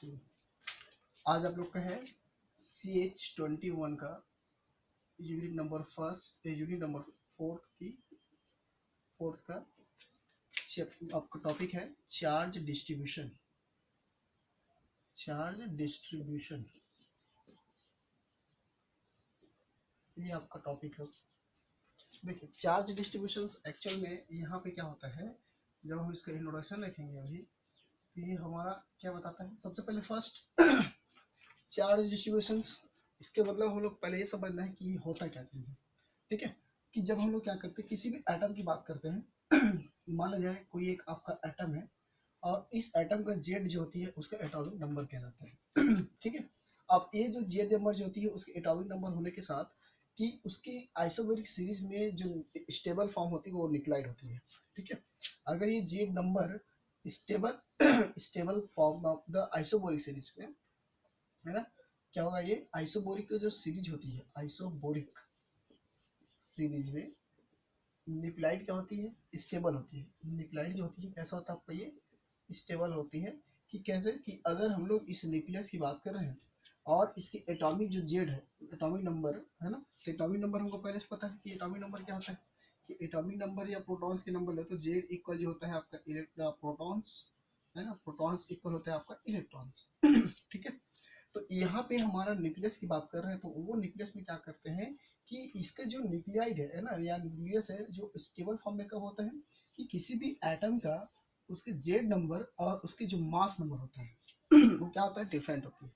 आज आप लोग का है CH21 का यूनिट नंबर फोर्थ का आपका टॉपिक है चार्ज डिस्ट्रीब्यूशन। ये आपका टॉपिक है। देखिए चार्ज डिस्ट्रीब्यूशन एक्चुअल में यहाँ पे क्या होता है, जब हम इसका इंट्रोडक्शन लिखेंगे अभी तो ये हमारा क्या बताता है। सबसे पहले फर्स्ट चार्ज डिस्ट्रीब्यूशन, इसके मतलब हम लोग पहले ये समझना है कि ये होता क्या चीज़ है। ठीक है, कि जब हम लोग क्या करते हैं किसी भी एटम की बात करते हैं मान लिया जाए कोई एक आपका एटम है और इस एटम का जेड जो होती है उसका एटॉमिक नंबर कहलाता है ठीक है, अब ये जो जेड नंबर जो होती है उसके एटॉमिक नंबर होने के साथ कि उसकी आइसोबैरिक सीरीज में जो स्टेबल फॉर्म होती है वो न्यूक्लाइड होती है। ठीक है, अगर ये Z number stable form of the isobaric series में है ना, क्या होगा, ये आइसोबोरिक जो सीरीज होती है, आइसोबोरिक सीरीज में न्यूक्लाइड क्या होती है, स्टेबल होती है। न्यूक्लाइड जो होती है कैसा होता है आपका, ये स्टेबल होती है। कि कैसे, कि अगर हम लोग इस न्यूक्लियस की बात कर रहे हैं और इसकी एटॉमिक जो जेड है, एटॉमिक नंबर है ना, तो एटॉमिक नंबर हमको पहले से पता है कि एटॉमिक नंबर क्या होता है, कि एटॉमिक नंबर या प्रोटॉन्स के नंबर ले तो जेड इक्वल जो होता है आपका प्रोटॉन्स है ना, प्रोटॉन्स इक्वल होता है आपका इलेक्ट्रॉन्स ठीक है, तो यहाँ पे हमारा न्यूक्लियस की बात कर रहे हैं तो वो न्यूक्लियस में क्या करते हैं कि इसका जो न्यूक्लियाइड है ना या न्यूक्लियस है जो स्टेबल फॉर्म में कब होता है कि किसी भी एटम का उसके जेड नंबर और उसके जो मास नंबर होता है वो क्या होता है, डिफरेंट होती है।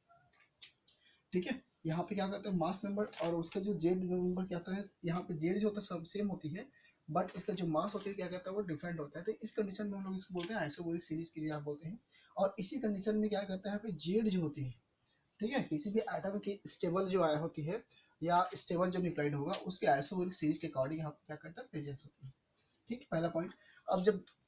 ठीक है, यहाँ पे क्या करते हैं, मास नंबर और उसका जो जेड नंबर क्या होता है, यहाँ पे जेड जो होता है सब सेम होती है बट इसका जो मास होता है क्या कहता है वो डिफरेंट होता है। तो इस कंडीशन में हम लोग इसको बोलते हैं आइसोबोरिक सीरीज के लिए आप बोलते हैं। और इसी कंडीशन में क्या करता है यहाँ पे जेड जो होती है, ठीक है, किसी भी एटम की स्टेबल जो आया होती है या स्टेबल जो न्यूक्लाइड होगा उसके आइसोबोरिक सीरीज के अकॉर्डिंग यहाँ क्या करता है, प्रेजेंस होती है। ठीक, पहला पॉइंट।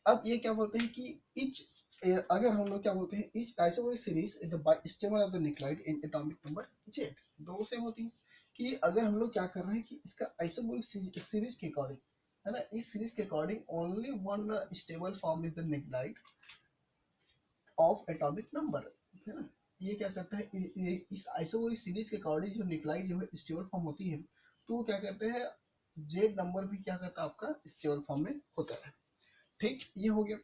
अब ये क्या बोलते हैं कि इच अगर हम लोग क्या बोलते हैं, each isobaric series is the stable of the nuclide in atomic number Z, दो सेम होती है। कि अगर हम लोग क्या कर रहे हैं कि इसका आइसोबोरिक सीरीज के अकॉर्डिंग है ना, इस सीरीज के according only one stable form is the nuclide of atomic number है ना। ये क्या करता है, इस आइसोबोरिक सीरीज के अकॉर्डिंग जो न्यूक्लाइड जो है स्टेबल फॉर्म होती है तो वो क्या करते हैं, जेड नंबर भी क्या करता है आपका स्टेबल फॉर्म में होता है। ठीक, ये हो गया।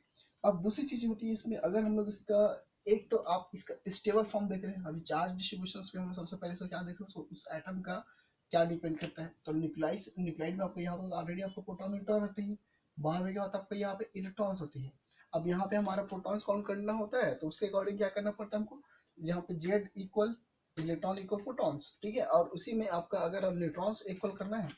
अब दूसरी चीज होती है इसमें, अगर हम लोग इसका एक तो आप इसका स्टेबल फॉर्म देख रहे हैं, अभी चार्ज डिस्ट्रीब्यूशन में हम लोग सबसे पहले तो क्या देख रहे हैं, उस एटम का क्या डिपेंड करता है। तो न्यूक्लाइड में आपको यहाँ पर ऑलरेडी आपको प्रोटॉन न्यूट्रॉन रहते हैं, बाहर में क्या होता है आपको यहाँ पे इलेक्ट्रॉन्स होती है। अब यहाँ पे हमारा प्रोटॉन्स काउंट करना होता है तो उसके अकॉर्डिंग क्या करना पड़ता है हमको, जहाँ पे Z equal electron equal protons, ठीक है, और उसी में आपका अगर न्यूट्रॉन्स इक्वल करना है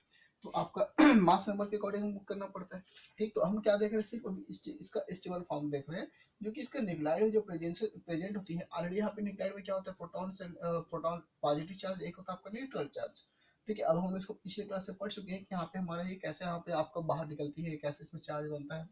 तो आपका मास नंबर के अकॉर्डिंग हमको करना पड़ता है। ठीक, तो हम क्या देख रहे हैं, सिर्फ इसका स्टेबल फॉर्म देख रहे हैं जो कि इसका न्यूक्लाइड जो प्रेजेंट होती है ऑलरेडी। यहाँ पे न्यूक्लाइड में क्या होता है, प्रोटॉन पॉजिटिव चार्ज, एक होता है आपका न्यूट्रल चार्ज। ठीक है, अब हम इसको पिछले क्लास से पढ़ चुके हैं कि यहाँ पे हमारा ये कैसे यहाँ पे आपका बाहर निकलती है, कैसे इसमें चार्ज बनता है।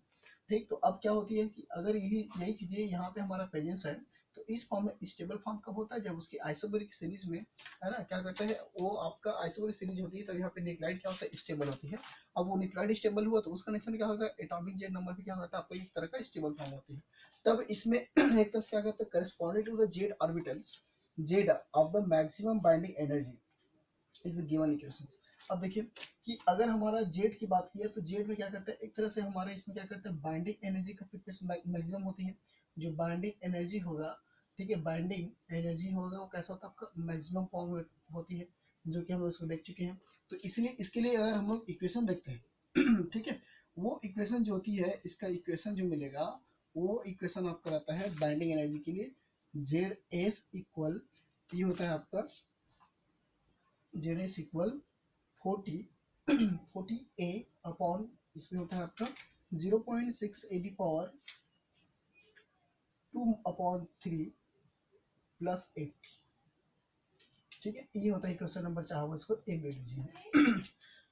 ठीक, तो अब क्या होती है कि अगर यही चीजें यहाँ पे हमारा प्रेजेंस है तो इस फॉर्म में स्टेबल फॉर्म कब होता है, जब उसकी आइसोबैरिक सीरीज में है ना क्या करता है, वो आपका आइसोबैरिक सीरीज होती है तब यहाँ पे न्यूक्लाइड क्या होता है, स्टेबल होती है। अब वो न्यूक्लाइड स्टेबल हुआ तो उसका कंडीशन क्या होगा, एटॉमिक जेड नंबर भी क्या होता है आपको एक तरह का स्टेबल फॉर्म होती है। तब इसमें एक तरह से क्या कहते हैं, corresponding to the Z orbitals, Z of the maximum binding energy is given equations. अब देखिए कि अगर हमारा जेड की बात किया तो जेड में क्या करता है, एक तरह से हमारे इसमें क्या करते हैं, बाइंडिंग एनर्जी का फ्रीक्वेंसी मैक्सिमम होती है। जो बाइंडिंग एनर्जी होगा, ठीक है, बाइंडिंग एनर्जी होगा वो कैसा होता है आपका मैक्सिमम फॉर्म होती है, जो कि हम लोग इसको देख चुके हैं। तो इसलिए इसके लिए अगर हम लोग इक्वेशन देखते हैं ठीक है, वो इक्वेशन जो होती है, इसका इक्वेशन जो मिलेगा वो इक्वेशन आपका रहता है बाइंडिंग एनर्जी के लिए, जेड एस इक्वल, ये होता है आपका जेड एस इक्वल 40 ए अपॉन, इसमें होता है आपका 0.6 ए दी पावर 2/3 प्लस 80। ठीक है, ये होता है इक्वेशन नंबर, चाहे वो इसको एक दे दीजिए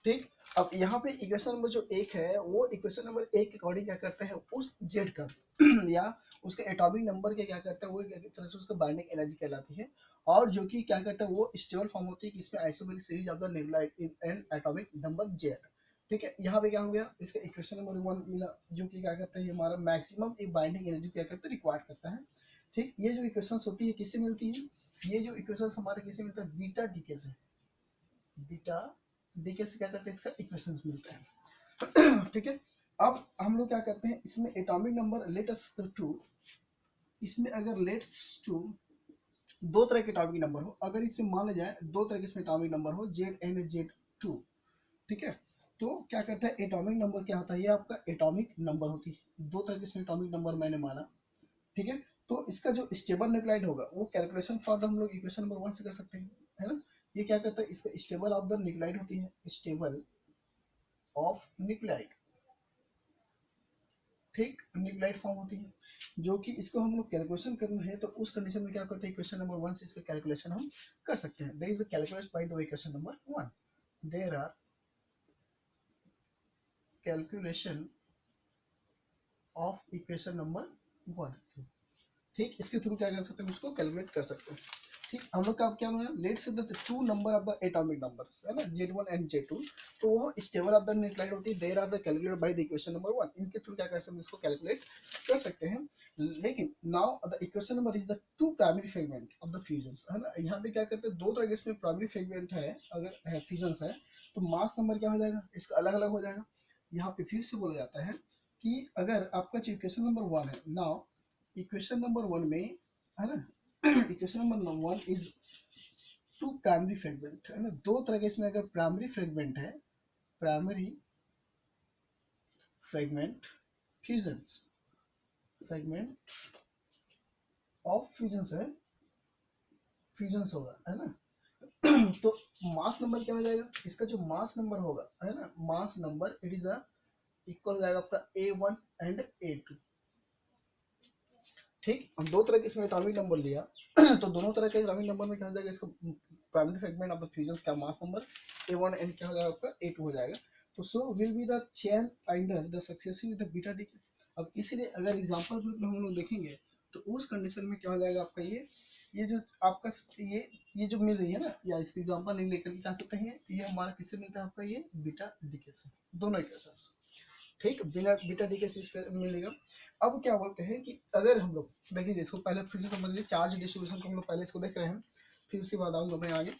ठीक, अब यहाँ पे इक्वेशन नंबर जो एक है वो इक्वेशन नंबर एक के अकॉर्डिंग क्या करता है, उस जेड का या उसके एटॉमिक नंबर के क्या करता है वो एक तरह से उसका बाइंडिंग एनर्जी कहलाती है। और जो कि क्या करता है वो स्टेबल फॉर्म होती है कि इसमें isobaric series of the nuclide in atomic number Z. ठीक है, यहाँ पे क्या हो गया, इसका इक्वेशन नंबर 1 मिला जो कि क्या करता है हमारा मैक्सिमम एक बाइंडिंग एनर्जी क्या करता है, रिक्वायर्ड करता है। ठीक, ये जो इक्वेशंस होती है किससे मिलती है, ये जो इक्वेशंस हमारे किससे मिलता है, बीटा डीके से, बीटा डीके से क्या करते हैं, इसका इक्वेशंस मिलता है। ठीक है, अब हम लोग क्या करते हैं, इसमें atomic number let us to, इसमें अगर लेट्स टू दो तरह के एटॉमिक नंबर हो, अगर इसमें मान लिया जाए दो तरह के इसमें एटॉमिक नंबर हो, जेड एंड जेड टू, ठीक है, तो क्या करता है एटॉमिक नंबर क्या होता है, ये आपका एटॉमिक नंबर होती है, दो तरह के इसमें एटॉमिक नंबर मैंने माना, ठीक है, तो इसका जो स्टेबल न्यूक्लाइड होगा वो कैलकुलेशन फॉर द हम लोग इक्वेशन नंबर 1 से कर सकते हैं, है ना, ये क्या करता है, इसका स्टेबल ऑफ द न्यूक्लाइड होती है, स्टेबल ऑफ न्यूक्लाइड, ठीक, न्यूक्लाइड फॉर्म होती है, जो कि इसको हम लोग कैलकुलेशन करना है तो उस कंडीशन में क्या करते हैं, इक्वेशन नंबर 1 से इसका कैलकुलेशन हम कर सकते हैं, there is a calculation by the equation number 1, there are calculation of equation number 1, ठीक, इसके थ्रू क्या कर सकते हैं, उसको कैलकुलेट कर सकते हैं, ठीक, हम लोग का क्या होना है, let's say the two number of the atomic numbers है ना, Z1 एंड Z2, तो वो स्टेबल ऑफ द न्यूक्लाइड होती है, there are the calculated by the equation number 1, इनके थ्रू क्या कर सकते हैं, इसको कैलकुलेट कर सकते हैं, लेकिन now the equation number is the two primary fragment of the fusions, है ना, यहाँ पे क्या करते हैं, दो तरह के इसमें प्राइमरी फ्रेगमेंट है, अगर है फ्यूजन्स है तो मास नंबर क्या हो जाएगा, इसका अलग अलग हो जाएगा, यहाँ पे फिर से बोला जाता है कि अगर आपका जो इक्वेशन नंबर 1 है, नाउ इक्वेशन नंबर 1 में, है ना, equation number 1 is to primary fragment, है ना, दो तरह के इसमें अगर प्राइमरी फ्रेगमेंट है, primary fragment fusions, fragment of fusions है, फ्यूजन्स होगा, है ना, तो मास नंबर क्या हो जाएगा, इसका जो मास नंबर होगा, है ना, mass number it is a equal हो जाएगा आपका A1 एंड A2, ठीक, हम दो तरह के इसमें एटॉमिक नंबर लिया तो दोनों तरह के एटॉमिक नंबर में क्या हो जाएगा, इसका primary fragment of the fusions का मास नंबर A1 एंड क्या हो जाएगा आपका A2 हो जाएगा, तो so will be the chain under the successive with the beta decay, अब इसीलिए अगर एग्जांपल ग्रुप में हम लोग देखेंगे तो उस कंडीशन में क्या हो जाएगा आपका ये जो आपका ये जो मिल रही है ना, या इसको एग्जांपल नहीं लेकर क्या सकते हैं, ये हमारा किससे मिलता है, आपका ये बीटा डीके से, दोनों इक्वेशंस, ठीक, बिना बीटा डी के इस पे मिलेगा। अब क्या बोलते हैं कि अगर हम लोग देखिए इसको पहले फिर से समझ लीजिए, चार्ज डिस्ट्रीब्यूशन को हम लोग पहले इसको देख रहे हैं, फिर उसके बाद आऊंगा मैं आगे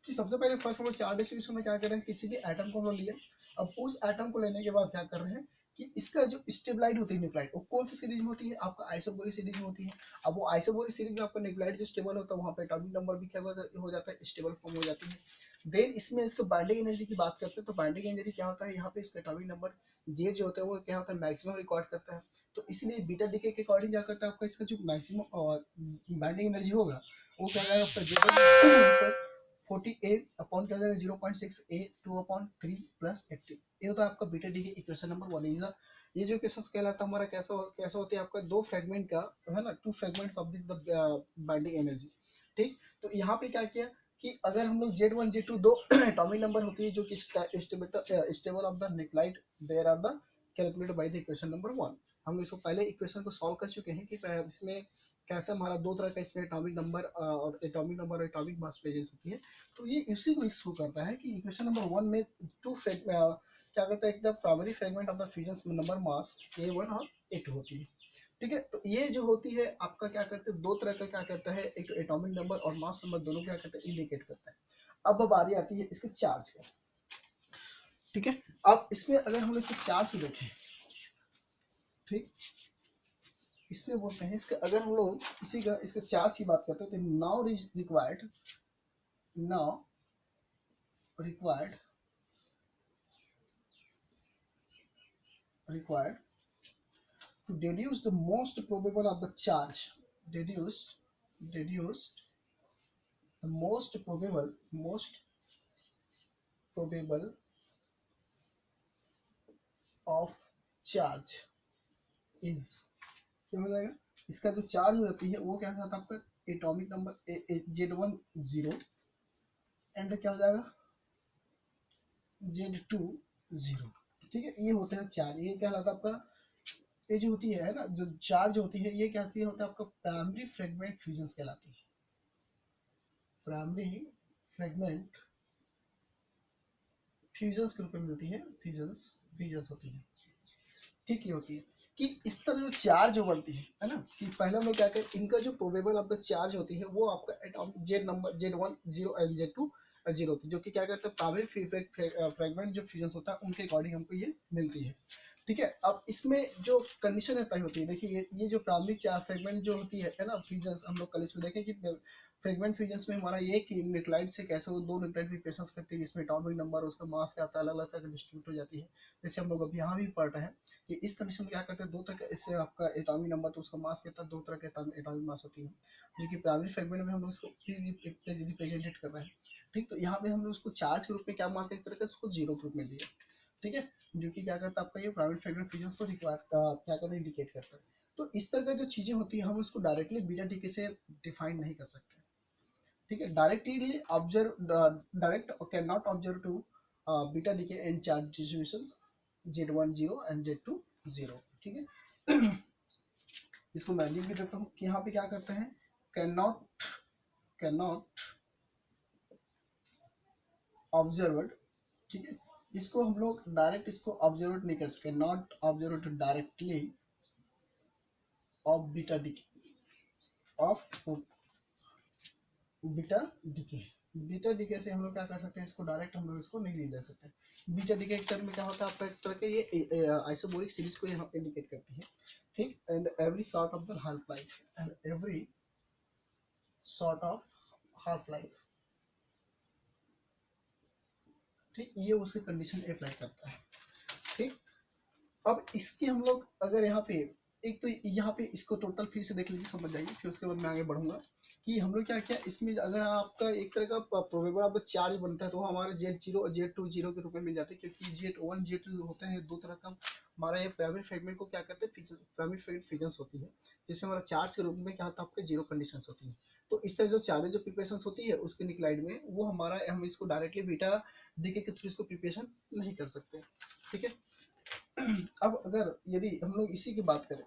कि सबसे पहले फर्स्ट हम लोग चार्ज डिस्ट्रीब्यूशन में क्या कर रहे हैं, किसी भी एटम को हम लोग लिए, अब उस एटम को लेने के बाद क्या कर रहे हैं कि इसका जो स्टेबलाइट होती है न्यूक्लाइड, वो कौन सी सीरीज में होती है, आपका आइसोबोरिक सीरीज में होती है, अब वो आइसोबोरिक सीरीज में आपका न्यूक्लाइड जो स्टेबल होता है वहाँ पे एटॉमिक नंबर भी क्या हो जाता है, स्टेबल फॉर्म हो जाती है, देन इसमें इसका बाइंडिंग एनर्जी की बात करते हैं, तो बाइंडिंग एनर्जी क्या होता है, यहाँ पे इसका एटॉमिक नंबर जेड जो होता है वो क्या होता है, मैक्सिमम रिकॉर्ड करता है, तो इसलिए बीटा डीके के अकॉर्डिंग क्या करता है, आपका इसका जो मैक्सिमम बाइंडिंग एनर्जी होगा वो क्या जाएगा आपका जेड 48 अपॉन क्या हो जाएगा 0.6 ए 2/3 प्लस 80, ये होता है आपका बीटा डी के इक्वेशन नंबर 1, ये जो इक्वेशन कहलाता है हमारा कैसा होता है आपका दो फ्रेगमेंट का, है ना, two fragments of this the binding energy, ठीक, तो यहाँ पे क्या किया कि अगर हम लोग Z1 Z2 दो एटॉमिक नंबर होती है जो कि stable of the nuclide, there are the calculated by the equation number 1, हम इसको पहले इक्वेशन को सॉल्व कर चुके हैं कि इसमें कैसे हमारा दो तरह का इसमें एटॉमिक नंबर और एटॉमिक मास प्रेजेंस होती है, तो ये इसी को शो करता है कि इक्वेशन नंबर 1 में टू क्या करता है, एकदम primary fragment of the fusions number mass A1 और A2 होती है, ठीक है, तो ये जो होती है आपका क्या करते हैं, दो तरह का क्या करता है, एक एटॉमिक नंबर और मास नंबर दोनों क्या करते हैं, इंडिकेट करता है। अब बारी आती है इसके चार्ज का, ठीक है, अब इसमें अगर हम इसके चार्ज को देखें, ठीक, इसमें बोलते हैं इसका अगर हम लोग इसी का इसके चार्ज की बात करते हैं तो now required to deduce the most probable of the charge, deduced the most probable of charge is, क्या हो जाएगा, इसका जो चार्ज हो जाती है वो क्या होता है आपका एटॉमिक नंबर Z1 0 एंड क्या हो जाएगा Z2 0, ठीक है, ये होता है चार्ज, ये क्या होता है आपका, ये जो होती है ना, जो चार्ज होती है ये क्या होता है आपका प्राइमरी फ्रेगमेंट फ्यूजन्स कहलाती है, प्राइमरी फ्रेगमेंट फ्यूजन्स के रूप में मिलती है, फ्यूजन्स होती है, ठीक, ये होती है कि इस तरह जो चार्ज जो बनती है ना, कि पहले हम लोग क्या करें, इनका जो प्रोबेबल ऑफ द चार्ज होती है वो आपका atomic Z number Z1 0 and Z2 0 होती है, जो कि क्या करते हैं प्राइमरी फ्रेगमेंट जो फ्यूजन होता है उनके अकॉर्डिंग हमको ये मिलती है। ठीक है, अब इसमें जो कंडीशन अप्लाई होती है, देखिए ये जो प्राइमरी चार फ्रेगमेंट जो होती है ना फ्यूजन, हम लोग कल इसमें देखें कि फ्रेगमेंट फ्यूजन में हमारा ये कि न्यूक्लाइड से कैसे वो दो न्यूक्लाइड प्रिपरेशन करती है, जिसमें एटॉमिक नंबर उसका मास क्या होता है, अलग अलग तरह डिस्ट्रीब्यूट हो जाती है। जैसे हम लोग अभी यहाँ भी पढ़ रहे हैं कि इस कंडीशन में क्या करते हैं, दो तरह के इससे आपका एटॉमिक नंबर तो उसका मास कहता है, दो तरह के एटॉमिक मास होती है, जो कि प्राइमरी फ्रेगमेंट में हम लोग इसको रिप्रेजेंटेट कर रहे हैं। ठीक, तो यहाँ पे हम लोग उसको चार्ज के रूप में क्या मानते हैं, एक तरह का उसको जीरो के रूप में लिया। ठीक है, जो कि क्या करता है आपका ये प्राइवेट फ्रेगमेंट फ्यूजन को क्या करता है, इंडिकेट करता है। तो इस तरह का जो चीजें होती है हम उसको डायरेक्टली बीटा डीके से डिफाइन नहीं कर सकते। ठीक है, directly observe direct can not observe to beta decay in charge distributions Z1 0 and Z2 0। ठीक है, इसको मैं लिख भी देता हूँ कि यहाँ पे क्या करते हैं, कैन नॉट ऑब्जर्व्ड। ठीक है, इसको हम लोग डायरेक्ट इसको ऑब्जर्व नहीं कर सकते, not observe directly of beta decay of beta decay. Beta decay से हम लोग क्या कर सकते हैं, इसको डायरेक्ट हम लोग इसको नहीं ले सकते। बीटा डीके एक टर्म में क्या होता है आपका, एक तरह के ये आइसोबोरिक सीरीज को यहाँ पे इंडिकेट करती है। ठीक, and every sort of the half life, and every sort of half life. ठीक, ये उसकी कंडीशन अप्लाई करता है। ठीक, अब इसकी हम लोग अगर यहाँ पे एक तो यहाँ पे इसको टोटल फिर से देख लीजिए, समझ जाएंगे, फिर उसके बाद मैं आगे बढ़ूंगा कि हम लोग क्या क्या इसमें अगर आपका एक तरह का प्रोबेबल आपका चार्ज बनता है तो हमारे Z0 और Z2 0 के रूप में मिल जाते हैं, क्योंकि Z1 Z2 होते हैं दो तरह का हमारा ये प्राइमरी फ्रेगमेंट को क्या करते हैं, प्राइमरी फ्रेगमेंट फ्यूजन होती है, जिसमें हमारा चार्ज के रूप में क्या होता है आपके जीरो कंडीशन होती है। तो इस तरह जो चार्ज जो प्रिपरेशन होती है उसके न्यूक्लाइड में वो हमारा हम इसको डायरेक्टली बीटा डीके के थ्रू इसको प्रिपरेशन नहीं कर सकते। ठीक है, अब अगर यदि हम लोग इसी की बात करें